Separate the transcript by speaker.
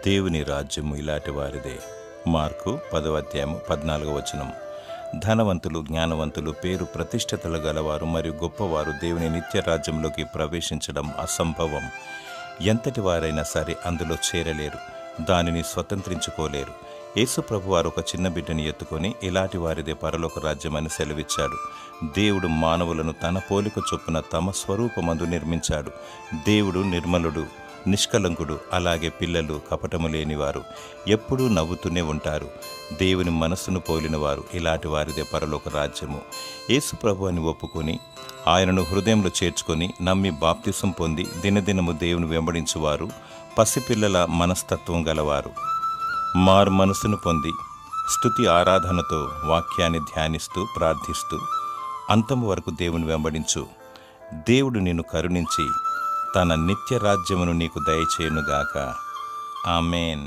Speaker 1: దేవుని రాజ్యము ఇలాంటి వారిదే. మార్కు 10:14. ధనవంతులు, జ్ఞానవంతులు, పేరు ప్రతిష్టతలు గలవారు మరియు గొప్పవారు దేవుని నిత్య రాజ్యంలోకి ప్రవేశించడం అసంభవం. ఎంతటి వారైనా సరే అందులో చేరలేరు, దానిని స్వతంత్రించుకోలేరు. యేసు ప్రభువారు ఒక చిన్న బిడ్డని ఎత్తుకొని ఇలాంటి వారిదే పరలోక రాజ్యమని సెలవిచ్చాడు. దేవుడు మానవులను తన పోలిక చొప్పున తమ స్వరూపమందు నిర్మించాడు. దేవుడు నిర్మలుడు, నిష్కలంకుడు. అలాగే పిల్లలు కపటము లేనివారు, ఎప్పుడూ నవ్వుతూనే ఉంటారు. దేవుని మనస్సును పోలినవారు, ఇలాంటి వారిదే పరలోక రాజ్యము. యేసు ప్రభు అని ఒప్పుకొని ఆయనను హృదయంలో చేర్చుకొని నమ్మి బాప్తిసం పొంది దినదినము దేవుని వెంబడించువారు పసిపిల్లల మనస్తత్వం గలవారు. మారు మనసును పొంది స్తుతి ఆరాధనతో వాక్యాన్ని ధ్యానిస్తూ ప్రార్థిస్తూ అంతము వరకు దేవుని వెంబడించు. దేవుడు నిన్ను కరుణించి తన నిత్య రాజ్యమును నీకు దయచేయునుగాక. ఆమేన్.